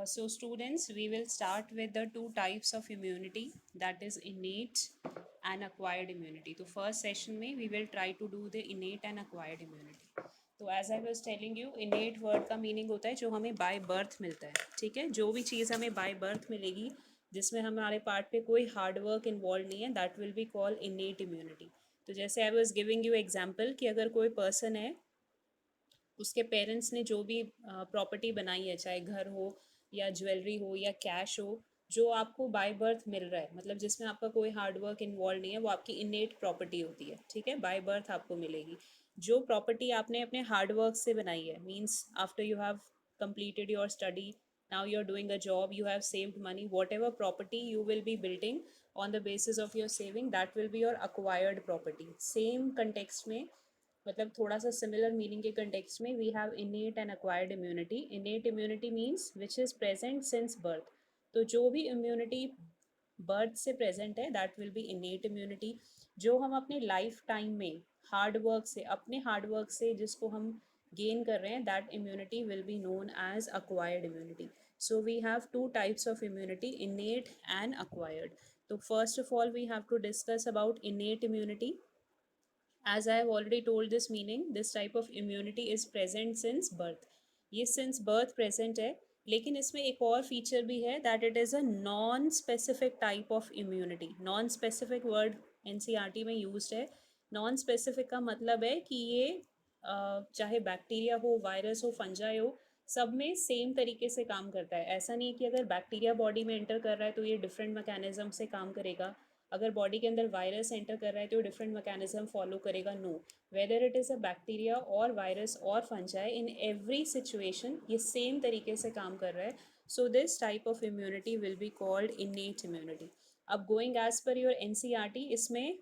So students, we will start with the two types of immunity, that is innate and acquired immunity. तो first session में we will try to do the innate and acquired immunity. तो as I was telling you, innate word का meaning होता है जो हमें by birth मिलता है, ठीक है. जो भी चीज़ हमें by birth मिलेगी जिसमें हमारे पार्ट पे कोई हार्ड वर्क इन्वॉल्व नहीं है, that will be called innate immunity. तो जैसे I was giving you example कि अगर कोई पर्सन है, उसके पेरेंट्स ने जो भी प्रॉपर्टी बनाई है, चाहे घर हो या ज्वेलरी हो या कैश हो, जो आपको बाय बर्थ मिल रहा है, मतलब जिसमें आपका कोई हार्ड वर्क इन्वॉल्व नहीं है, वो आपकी इनेट प्रॉपर्टी होती है, ठीक है. बाय बर्थ आपको मिलेगी. जो प्रॉपर्टी आपने अपने हार्ड वर्क से बनाई है, means after you have completed your study, now you're doing a job, you have saved money, whatever property you will be building on the basis of your saving, that will be your acquired property. Same context में, मतलब थोड़ा सा similar meaning के context में, we have innate and acquired immunity. Innate immunity means which is present since birth. तो जो भी immunity birth से प्रेजेंट है, that will be innate immunity. जो हम अपने लाइफ टाइम में हार्ड वर्क से, अपने हार्ड वर्क से जिसको हम गेन कर रहे हैं, that immunity will be known as acquired immunity. So we have two types of immunity, innate and acquired. तो first of all we have to discuss about innate immunity. As I have already told this meaning, this type of immunity is present since birth. ये since birth present है, लेकिन इसमें एक और feature भी है, that it is a non specific type of immunity. non specific word NCERT में used है. non specific का मतलब है कि ये चाहे बैक्टीरिया हो, वायरस हो, फंजाई हो, सब में सेम तरीके से काम करता है. ऐसा नहीं है कि अगर बैक्टीरिया बॉडी में एंटर कर रहा है तो ये डिफरेंट मैकेनिज्म से काम करेगा, अगर बॉडी के अंदर वायरस एंटर कर रहा है तो डिफरेंट मैकेनिज्म फॉलो करेगा. No, whether it is a bacteria और वायरस और फंजाई, इन एवरी सिचुएशन ये सेम तरीके से काम कर रहा है. So this type of immunity will be called innate immunity. अब going as per your NCERT, इसमें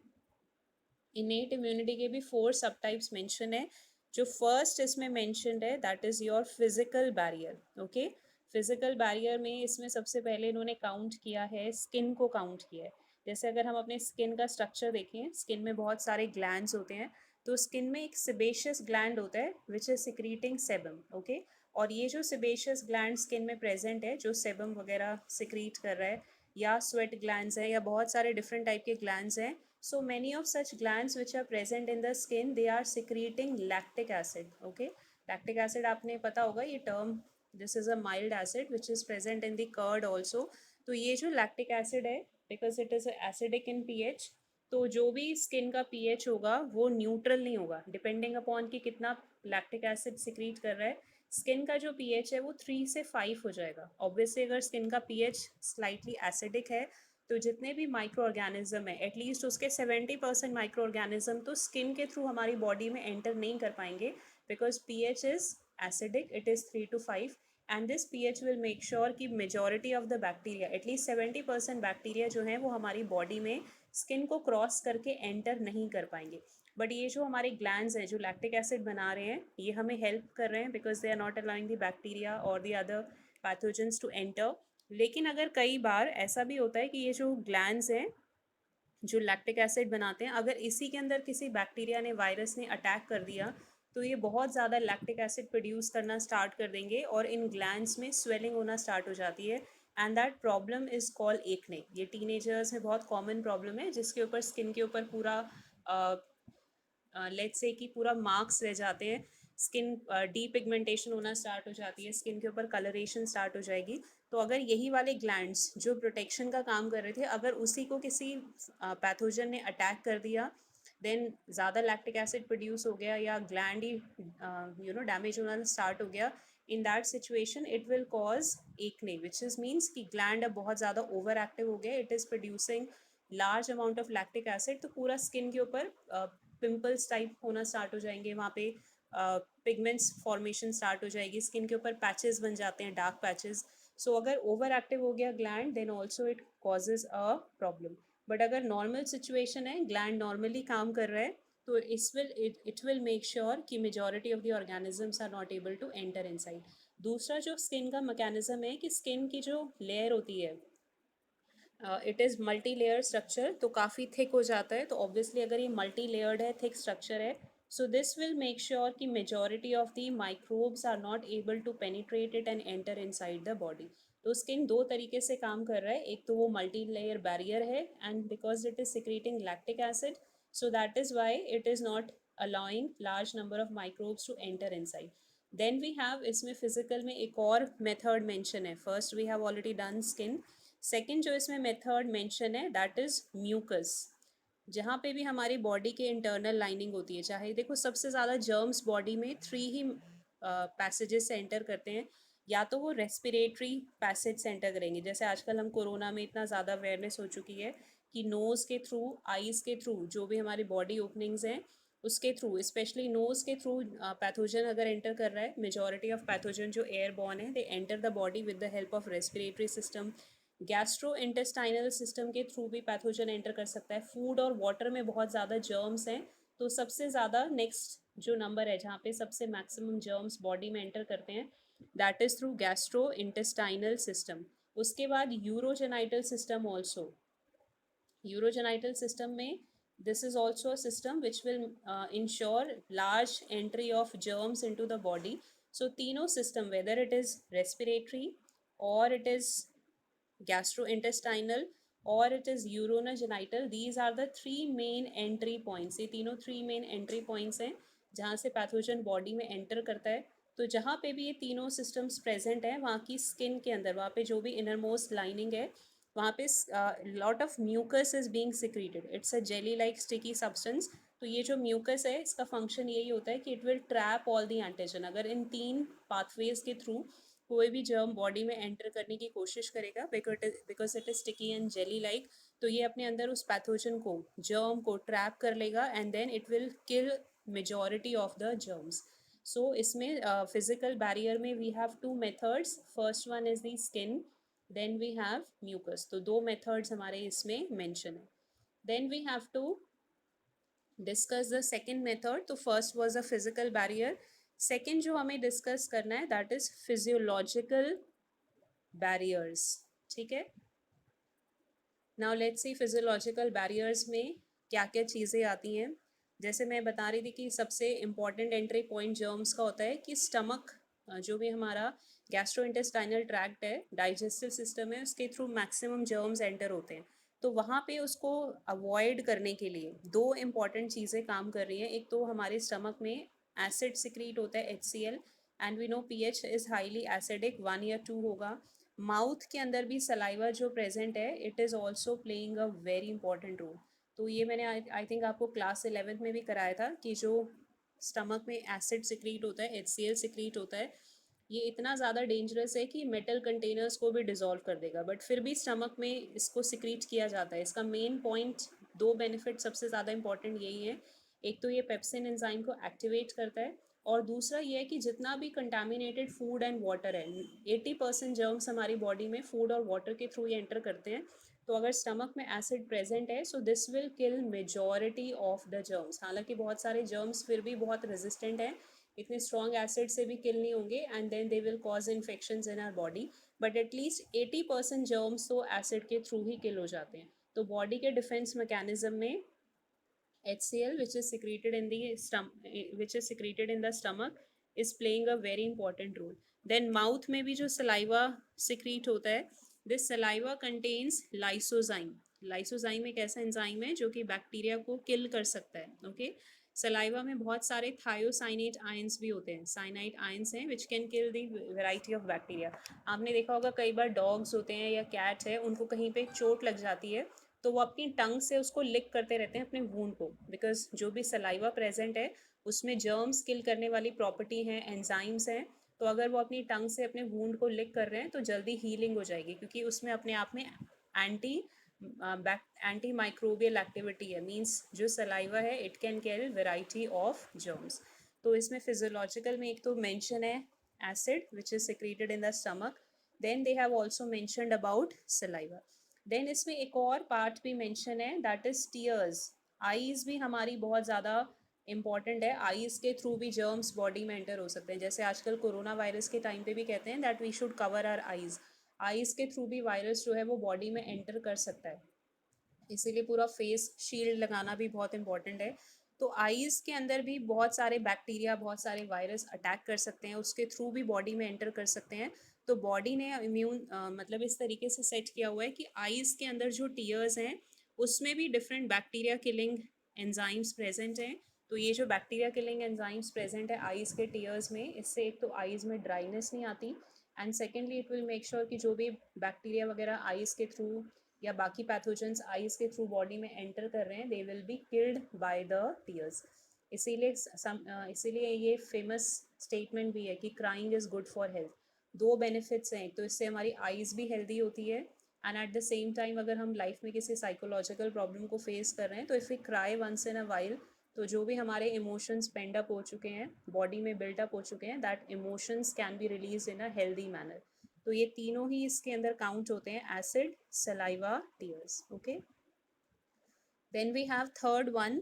इनेट इम्यूनिटी के भी 4 सब टाइप्स मैंशन है. जो फर्स्ट इसमें मैंशनड है, that is your physical barrier. Okay, physical barrier में इसमें सबसे पहले इन्होंने काउंट किया है, स्किन को काउंट किया है. जैसे अगर हम अपने स्किन का स्ट्रक्चर देखें, स्किन में बहुत सारे ग्लैंड्स होते हैं. तो स्किन में एक सेबेशियस ग्लैंड होता है which is secreting sebum. Okay, और ये जो सेबेशियस ग्लैंड स्किन में प्रेजेंट है, जो सेबम वगैरह सिक्रीट कर रहा है, या स्वेट ग्लैंड्स है, या बहुत सारे डिफरेंट टाइप के ग्लैंड्स हैं. So many of such glands which are present in the skin, they are secreting lactic acid. Okay, lactic acid आपने पता होगा ये term, this is a mild acid which is present in the curd also. तो ये जो lactic acid है, because it is acidic in pH, तो जो भी स्किन का pH होगा वो न्यूट्रल नहीं होगा, डिपेंडिंग अपॉन कि कितना लैक्टिक एसिड सिक्रीट कर रहा है. स्किन का जो pH है वो 3 से 5 हो जाएगा. ऑब्वियसली अगर स्किन का pH स्लाइटली एसिडिक है, तो जितने भी माइक्रो ऑर्गेनिज्म है, एटलीस्ट उसके 70% माइक्रो ऑर्गेनिज्म तो स्किन के थ्रू हमारी बॉडी में एंटर नहीं कर पाएंगे, because pH is acidic, it is 3 to 5. And this pH will make sure कि majority of the bacteria, at least 70% bacteria जो हैं वो हमारी बॉडी में स्किन को क्रॉस करके एंटर नहीं कर पाएंगे. बट ये जो हमारे ग्लैंड्स हैं जो लैक्टिक एसिड बना रहे हैं, ये हमें हेल्प कर रहे हैं, because they are not allowing the bacteria और the other pathogens to enter. लेकिन अगर कई बार ऐसा भी होता है कि ये जो ग्लैंड्स हैं जो लैक्टिक एसिड बनाते हैं, अगर इसी के अंदर किसी बैक्टीरिया ने, वायरस ने अटैक कर दिया, तो ये बहुत ज़्यादा लैक्टिक एसिड प्रोड्यूस करना स्टार्ट कर देंगे और इन ग्लैंड्स में स्वेलिंग होना स्टार्ट हो जाती है. And that problem is called acne. ये टीनेजर्स में बहुत कॉमन प्रॉब्लम है, जिसके ऊपर स्किन के ऊपर पूरा लेट्स से कि पूरा मार्क्स रह जाते हैं. स्किन डीपिगमेंटेशन होना स्टार्ट हो जाती है, स्किन के ऊपर कलरेशन स्टार्ट हो जाएगी. तो अगर यही वाले ग्लैंड्स जो प्रोटेक्शन का काम कर रहे थे, अगर उसी को किसी पैथोजन ने अटैक कर दिया, देन ज़्यादा लैक्टिक एसिड प्रोड्यूस हो गया या ग्लैंड ही डैमेज होना स्टार्ट हो गया, in that situation it will cause acne, which is means कि ग्लैंड अब बहुत ज़्यादा ओवर एक्टिव हो गया, it is producing large amount of lactic acid. तो पूरा स्किन के ऊपर पिंपल्स टाइप होना स्टार्ट हो जाएंगे, वहाँ पे पिगमेंट्स फॉर्मेशन स्टार्ट हो जाएगी, स्किन के ऊपर पैचेस बन जाते हैं, डार्क पैचेस. सो अगर ओवर एक्टिव हो गया gland, then also it causes a problem. But अगर नॉर्मल सिचुएशन है, ग्लैंड नॉर्मली काम कर रहा है, तो इट विल मेक श्योर कि majority of the organisms are not able to enter inside. दूसरा जो स्किन का मैकेनिज्म है कि स्किन की जो लेयर होती है, it is multi layer structure, तो काफ़ी थिक हो जाता है. तो ऑब्वियसली अगर ये मल्टी लेयर्ड है, थिक स्ट्रक्चर है, So this will make sure कि majority of the microbes are not able to penetrate it and enter inside the body. तो स्किन दो तरीके से काम कर रहा है, एक तो वो मल्टी लेयर बैरियर है and because it is secreting lactic acid, so that is why it is not allowing large number of microbes to enter inside. Then we have इसमें फिजिकल में एक और मेथड मेंशन है. First we have already done skin. Second जो इसमें method mention है that is mucus. जहाँ पे भी हमारी बॉडी के इंटरनल लाइनिंग होती है, चाहे देखो सबसे ज़्यादा जर्म्स बॉडी में थ्री ही पैसेजेस से एंटर करते हैं. या तो वो रेस्पिरेटरी पैसेज से एंटर करेंगे, जैसे आजकल हम कोरोना में इतना ज़्यादा अवेयरनेस हो चुकी है कि नोज़ के थ्रू, आईज़ के थ्रू, जो भी हमारी बॉडी ओपनिंग्स हैं उसके थ्रू, स्पेशली नोज़ के थ्रू पैथोजन अगर एंटर कर रहा है, मेजॉरिटी ऑफ पैथोजन जो एयरबॉर्न है they enter the body with the help of respiratory system. Gastro intestinal system के थ्रू भी पैथोजन एंटर कर सकता है. फूड और वाटर में बहुत ज़्यादा जर्म्स हैं, तो सबसे ज़्यादा नेक्स्ट जो नंबर है जहाँ पे सबसे मैक्सिमम जर्म्स बॉडी में एंटर करते हैं that is through gastro intestinal system. उसके बाद urogenital system also. Urogenital system में this is also a system which will ensure large entry of germs into the body. So तीनों system, whether it is respiratory or it is gastrointestinal or it is urinogenital, these are the three main entry points. ये तीनों three main entry points हैं जहाँ से pathogen body में enter करता है. तो जहाँ पे भी ये तीनों सिस्टम्स प्रेजेंट है, वहाँ की स्किन के अंदर, वहाँ पे जो भी इनर मोस्ट लाइनिंग है, वहाँ पे lot of mucus is being secreted. It's a jelly like sticky substance. तो ये जो म्यूकस है इसका फंक्शन यही होता है कि it will trap all the antigen. अगर इन तीन पाथवेज के थ्रू कोई भी जर्म बॉडी में एंटर करने की कोशिश करेगा, because it is sticky and jelly like, तो ये अपने अंदर उस पैथोजन को, जर्म को ट्रैप कर लेगा and then it will kill majority of the germs. So इसमें फिजिकल बैरियर में we have two methods. First one is the skin, then we have mucus. तो दो मेथड्स हमारे इसमें मेंशन है. Then we have to discuss the second method. तो first was a physical barrier. Second जो हमें discuss करना है दैट इज फिजियोलॉजिकल बैरियर्स. ठीक है. Now let's see physiological barriers में क्या क्या चीज़ें आती हैं. जैसे मैं बता रही थी कि सबसे इम्पॉर्टेंट एंट्री पॉइंट जर्म्स का होता है कि स्टमक, जो भी हमारा गैस्ट्रोइंटेस्टाइनल ट्रैक्ट है, डाइजेस्टिव सिस्टम है, उसके थ्रू मैक्सिमम जर्म्स एंटर होते हैं. तो वहाँ पे उसको अवॉइड करने के लिए दो इम्पॉर्टेंट चीज़ें काम कर रही हैं. एक तो हमारे स्टमक में एसिड सिक्रीट होता है HCl, and we know pH is highly acidic, 1 या 2 होगा. माउथ के अंदर भी सलाइवा जो प्रेजेंट है it is also playing a very important role. तो ये मैंने आई थिंक आपको क्लास 11th में भी कराया था कि जो स्टमक में एसिड सिक्रीट होता है, HCl सिक्रीट होता है, ये इतना ज़्यादा डेंजरस है कि मेटल कंटेनर्स को भी डिज़ोल्व कर देगा, बट फिर भी स्टमक में इसको सिक्रीट किया जाता है. इसका मेन पॉइंट, दो बेनिफिट सबसे ज़्यादा इंपॉर्टेंट यही है. एक तो ये पेप्सिन एंजाइम को एक्टिवेट करता है, और दूसरा ये है कि जितना भी कंटामिनेटेड फूड एंड वाटर है, 80% जर्म्स हमारी बॉडी में फूड और वाटर के थ्रू ये एंटर करते हैं. तो अगर स्टमक में एसिड प्रेजेंट है so this will kill majority of the germs. हालांकि बहुत सारे जर्म्स फिर भी बहुत रेजिस्टेंट हैं, इतने स्ट्रॉन्ग एसिड से भी किल नहीं होंगे and then they will cause infections in our body, but एटलीस्ट 80% जर्म्स तो एसिड के थ्रू ही किल हो जाते हैं. तो बॉडी के डिफेंस मैकेनिज्म में HCl, which is secreted in the stomach, is playing a very important role. Then mouth में भी जो saliva secrete होता है, this saliva contains lysozyme. Lysozyme एक ऐसा एंजाइम है जो कि बैक्टीरिया को किल कर सकता है. ओके. सलाइवा में बहुत सारे थायोसाइनेट आयंस भी होते हैं, साइनाइट आयंस हैं which can kill the variety of bacteria. आपने देखा होगा कई बार डॉग्स होते हैं या कैट है, उनको कहीं पे चोट लग जाती है तो वो अपनी टंग से उसको लिक करते रहते हैं अपने वूंड को, बिकॉज जो भी सलाइवा प्रेजेंट है उसमें जर्म्स किल करने वाली प्रॉपर्टी है, एंजाइम्स हैं. तो अगर वो अपनी टंग से अपने वूंड को लिक कर रहे हैं तो जल्दी हीलिंग हो जाएगी, क्योंकि उसमें अपने आप में एंटी माइक्रोबियल एक्टिविटी है. मीन्स जो सलाइवा है it can kill variety of germs. तो इसमें फिजियोलॉजिकल में एक तो मेंशन है acid which is secreted in the stomach. Then they have also mentioned about saliva. Then इसमें एक और पार्ट भी मेंशन है दैट इज टीयर्स. आईज भी हमारी बहुत ज़्यादा इंपॉर्टेंट है. आईज के थ्रू भी जर्म्स बॉडी में एंटर हो सकते हैं. जैसे आजकल कोरोना वायरस के टाइम पे भी कहते हैं that we should cover our eyes. Eyes के थ्रू भी वायरस जो है वो बॉडी में एंटर कर सकता है, इसीलिए पूरा फेस शील्ड लगाना भी बहुत इंपॉर्टेंट है. तो आईज के अंदर भी बहुत सारे बैक्टीरिया, बहुत सारे वायरस अटैक कर सकते हैं, उसके थ्रू भी बॉडी में एंटर कर सकते हैं। तो बॉडी ने इम्यून मतलब इस तरीके से सेट किया हुआ है कि आईज के अंदर जो टीयर्स हैं उसमें भी different bacteria killing enzymes present हैं। तो ये जो बैक्टीरिया किलिंग एंजाइम्स प्रेजेंट है आईज के टीयर्स में, इससे एक तो आईज में ड्राइनेस नहीं आती, and secondly it will make sure कि जो भी बैक्टीरिया वगैरह आईज के थ्रू या बाकी पैथोजेंस आईज के थ्रू बॉडी में एंटर कर रहे हैं, they will be killed by the tears. इसीलिए ये फेमस स्टेटमेंट भी है कि crying is good for health. दो बेनिफिट्स हैं, तो इससे हमारी आईज भी हेल्दी होती है, and at the same time अगर हम लाइफ में किसी साइकोलॉजिकल प्रॉब्लम को फेस कर रहे हैं तो if we cry once in a while, तो जो भी हमारे इमोशंस पेंड अप हो चुके हैं, बॉडी में बिल्टअप हो चुके हैं, that emotions can be release in a healthy manner. तो ये तीनों ही इसके अंदर काउंट होते हैं, acid, saliva, tears. Okay, then we have third one,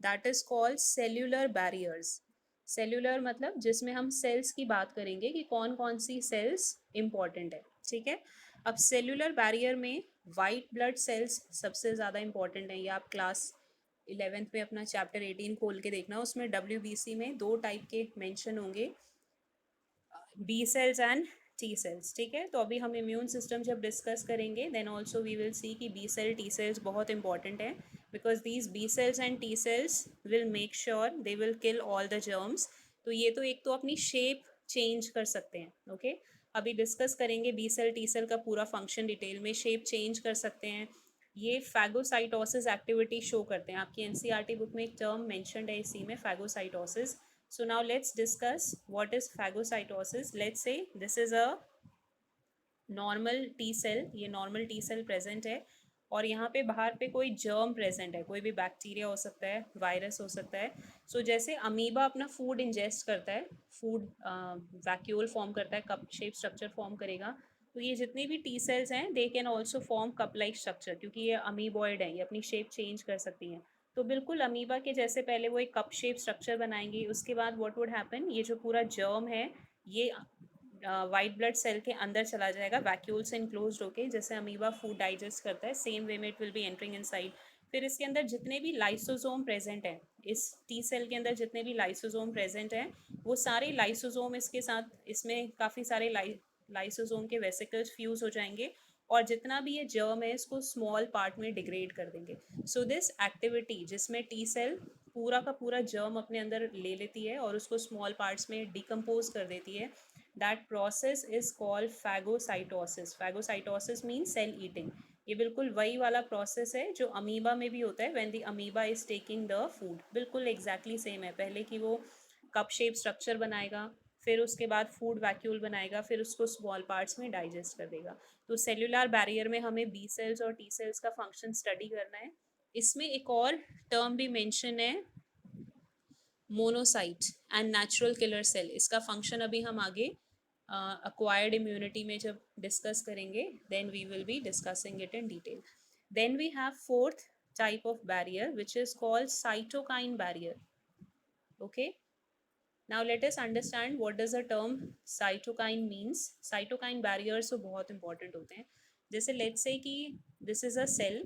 that is called cellular barriers. Cellular मतलब जिसमें हम सेल्स की बात करेंगे कि कौन कौन सी सेल्स इंपॉर्टेंट है, ठीक है। अब सेल्यूलर बैरियर में वाइट ब्लड सेल्स सबसे ज़्यादा इंपॉर्टेंट है। ये आप क्लास 11th में अपना चैप्टर 18 खोल के देखना, उसमें WBC में दो टाइप के मेंशन होंगे, B cells and T cells, ठीक है। तो अभी हम इम्यून सिस्टम जब डिस्कस करेंगे then also we will see कि बी सेल टी सेल्स बहुत इंपॉर्टेंट है, because these B cells and T cells will make sure they will kill all the germs. तो ये तो एक तो अपनी शेप चेंज कर सकते हैं, ओके अभी डिस्कस करेंगे बी सेल टी सेल का पूरा फंक्शन डिटेल में। शेप चेंज कर सकते हैं, ये फैगोसाइटोसिस एक्टिविटी शो करते हैं। आपकी एनसीईआरटी बुक में एक टर्म मेंशन्ड है इसी में, phagocytosis. So now let's discuss what is phagocytosis. Let's say this is a normal T cell, ये नॉर्मल टी सेल प्रेजेंट है और यहाँ पे बाहर पे कोई जर्म प्रेजेंट है, कोई भी बैक्टीरिया हो सकता है, वायरस हो सकता है। सो जैसे अमीबा अपना फूड इंजेस्ट करता है, फूड वैक्यूल फॉर्म करता है, कप शेप स्ट्रक्चर फॉर्म करेगा, तो ये जितने भी टी सेल्स हैं they can also form cup like structure, क्योंकि ये अमीबॉइड है, ये अपनी शेप चेंज कर सकती हैं। तो बिल्कुल अमीबा के जैसे पहले वो एक कप शेप स्ट्रक्चर बनाएंगी, उसके बाद व्हाट वुड हैपन, ये जो पूरा जर्म है ये वाइट ब्लड सेल के अंदर चला जाएगा, वैक्यूल से इनक्लोज होके, जैसे अमीबा फूड डाइजेस्ट करता है सेम वे में it will be entering inside. फिर इसके अंदर जितने भी लाइसोसोम प्रेजेंट हैं, इस टी सेल के अंदर जितने भी लाइसोसोम प्रेजेंट हैं, वो सारे लाइसोसोम इसके साथ, इसमें काफ़ी सारे लाइसोसोम के वेसिकल्स फ्यूज हो जाएंगे और जितना भी ये जर्म है इसको स्मॉल पार्ट में डिग्रेड कर देंगे। सो दिस एक्टिविटी जिसमें टी सेल पूरा का पूरा जर्म अपने अंदर ले लेती है और उसको स्मॉल पार्ट्स में डिकम्पोज कर देती है, that process is called phagocytosis. Phagocytosis mean cell eating. ये बिल्कुल वही वाला प्रोसेस है जो अमीबा में भी होता है, when the amoeba is taking the food, बिल्कुल एग्जैक्टली सेम है। पहले कि वो कप शेप स्ट्रक्चर बनाएगा, फिर उसके बाद फूड वैक्यूल बनाएगा, फिर उसको स्मॉल पार्ट्स में डाइजेस्ट कर देगा। तो सेल्यूलर बैरियर में हमें बी सेल्स और टी सेल्स का फंक्शन स्टडी करना है। इसमें एक और टर्म भी मेंशन है, monocyte and natural killer cell. इसका फंक्शन अभी हम आगे acquired immunity में जब डिस्कस करेंगे then we will be discussing it in detail. Then we have fourth type of barrier which is called cytokine barrier. Okay, now let us understand what does the term cytokine means. cytokine barriers तो बहुत important होते हैं। जैसे let's say कि this is a cell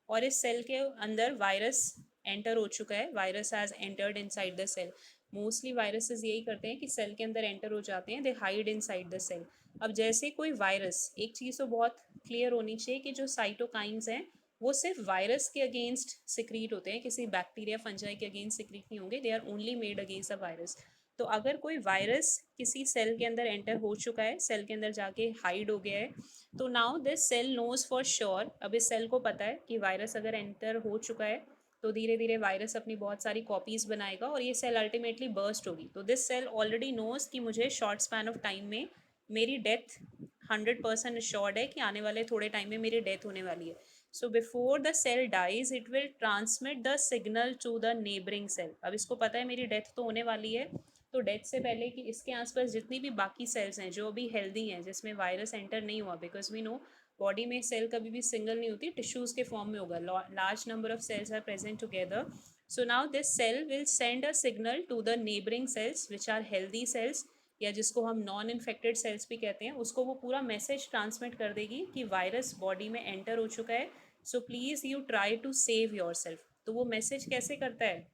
और इस cell के अंदर वायरस एंटर हो चुका है, virus has entered inside the cell. Mostly viruses यही करते हैं कि सेल के अंदर एंटर हो जाते हैं, दे हाइड इनसाइड द सेल। अब जैसे कोई वायरस, एक चीज़ तो बहुत क्लियर होनी चाहिए कि जो साइटोकाइंस हैं वो सिर्फ वायरस के अगेंस्ट सिक्रीट होते हैं, किसी बैक्टीरिया फंजाई के अगेंस्ट सिक्रीट नहीं होंगे, they are only made against a virus. तो अगर कोई वायरस किसी सेल के अंदर एंटर हो चुका है, सेल के अंदर जाके हाइड हो गया है, तो now this cell knows for sure, अब इस सेल को पता है कि वायरस अगर एंटर हो चुका है तो धीरे धीरे वायरस अपनी बहुत सारी कॉपीज बनाएगा और ये सेल अल्टीमेटली बर्स्ट होगी। तो दिस सेल ऑलरेडी नोज कि मुझे शॉर्ट स्पैन ऑफ टाइम में मेरी डेथ 100% श्योर्ड है कि आने वाले थोड़े टाइम में मेरी डेथ होने वाली है। So before the cell dies it will transmit the signal to the neighbouring cell. अब इसको पता है मेरी डेथ तो होने वाली है, तो डेथ से पहले कि इसके आसपास जितनी भी बाकी सेल्स हैं जो अभी हेल्दी हैं, जिसमें वायरस एंटर नहीं हुआ, बिकॉज वी नो बॉडी में सेल कभी भी सिंगल नहीं होती, टिश्यूज़ के फॉर्म में होगा, large number of cells are present together. So now this cell will send a signal to the neighbouring cells which are healthy cells, या जिसको हम नॉन इन्फेक्टेड सेल्स भी कहते हैं, उसको वो पूरा मैसेज ट्रांसमिट कर देगी कि वायरस बॉडी में एंटर हो चुका है, so please you try to save yourself. तो वो मैसेज कैसे करता है,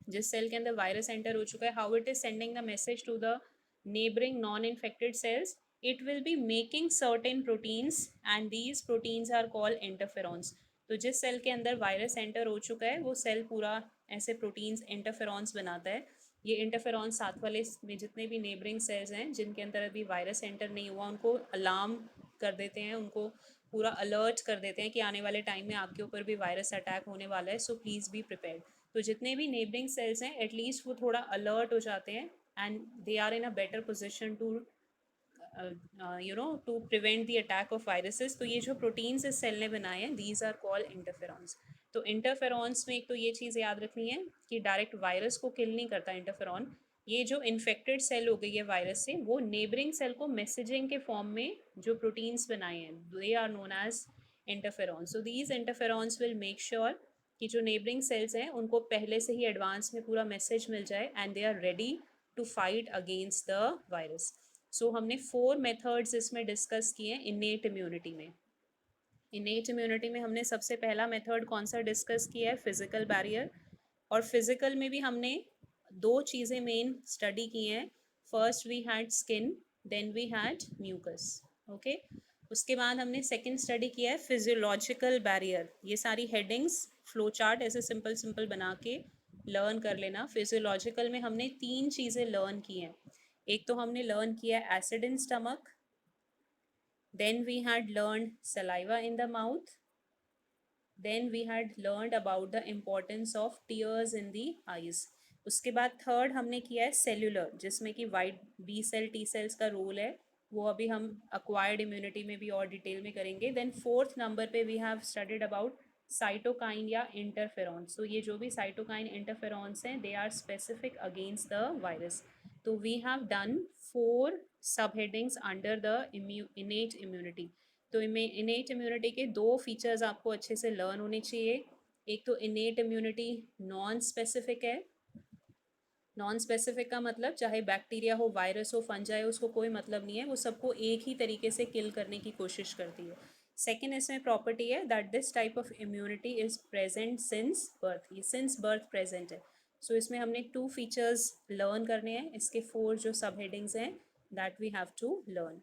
जिस सेल के अंदर वायरस एंटर हो चुका है, how it is sending the message to the neighbouring non infected cells, it will be making certain proteins and these proteins are called interferons. तो जिस सेल के अंदर वायरस एंटर हो चुका है वो सेल पूरा ऐसे प्रोटीन्स इंटरफेरॉन्स बनाता है. ये इंटरफेरॉन्स साथ वाले में जितने भी नेबरिंग सेल्स हैं जिनके अंदर अभी वायरस एंटर नहीं हुआ उनको अलार्म कर देते हैं, उनको पूरा अलर्ट कर देते हैं कि आने वाले टाइम में आपके ऊपर भी वायरस अटैक होने वाला है, सो प्लीज़ बी प्रिपेयर्ड. तो जितने भी नेबरिंग सेल्स हैं एटलीस्ट वो थोड़ा अलर्ट हो जाते हैं and they are in a better position to to prevent the attack of viruses. तो ये जो प्रोटीन्स इस सेल ने बनाए हैं दीज आर कॉल्ड इंटरफेरॉन्स. तो इंटरफेरॉन्स में एक तो ये चीज़ याद रखनी है कि डायरेक्ट वायरस को किल नहीं करता इंटरफेरॉन. ये जो इन्फेक्टेड सेल हो गई है वायरस से वो नेबरिंग सेल को मैसेजिंग के फॉर्म में जो प्रोटीन्स बनाए हैं they are known as interferons. So these interferons will make sure कि जो नेबरिंग सेल्स हैं उनको पहले से ही एडवांस में पूरा मैसेज मिल जाए and they are ready to fight against the virus. So हमने 4 मेथड्स इसमें डिस्कस किए इनेट इम्यूनिटी में. इनेट इम्यूनिटी में हमने सबसे पहला मेथड कौन सा डिस्कस किया है, फिजिकल बैरियर. और फिजिकल में भी हमने दो चीज़ें मेन स्टडी की हैं. First we had skin, then we had mucus. Okay, उसके बाद हमने सेकंड स्टडी किया है फिजियोलॉजिकल बैरियर. ये सारी हेडिंग्स फ्लो चार्ट ऐसे सिंपल सिंपल बना के लर्न कर लेना. फिजियोलॉजिकल में हमने 3 चीज़ें लर्न की हैं. एक तो हमने लर्न किया acid in stomach, then we had learned saliva in the mouth, then we had learned about the importance of tears in the eyes. उसके बाद थर्ड हमने किया है सेल्यूलर, जिसमें कि white B cell T cells का role है. वो अभी हम अक्वायर्ड इम्यूनिटी में भी और डिटेल में करेंगे. देन फोर्थ नंबर पे we have studied about cytokine या इंटरफेरॉन्स. तो ये जो भी साइटोकाइन इंटरफेरॉन्स हैं they are specific against the virus. तो we have done 4 sub headings under the innate immunity. तो इनेट इम्यूनिटी के 2 फीचर्स आपको अच्छे से लर्न होने चाहिए. एक तो इनेट इम्यूनिटी नॉन स्पेसिफिक है. नॉन स्पेसिफिक का मतलब चाहे बैक्टीरिया हो, वायरस हो, फंजाई हो, उसको कोई मतलब नहीं है, वो सबको एक ही तरीके से किल करने की कोशिश करती है. सेकेंड इसमें प्रॉपर्टी है that this type of immunity is present since birth. ये सिंस बर्थ प्रेजेंट है. सो इसमें हमने 2 फीचर्स लर्न करने हैं. इसके 4 जो सब हेडिंग्स हैं that we have to learn.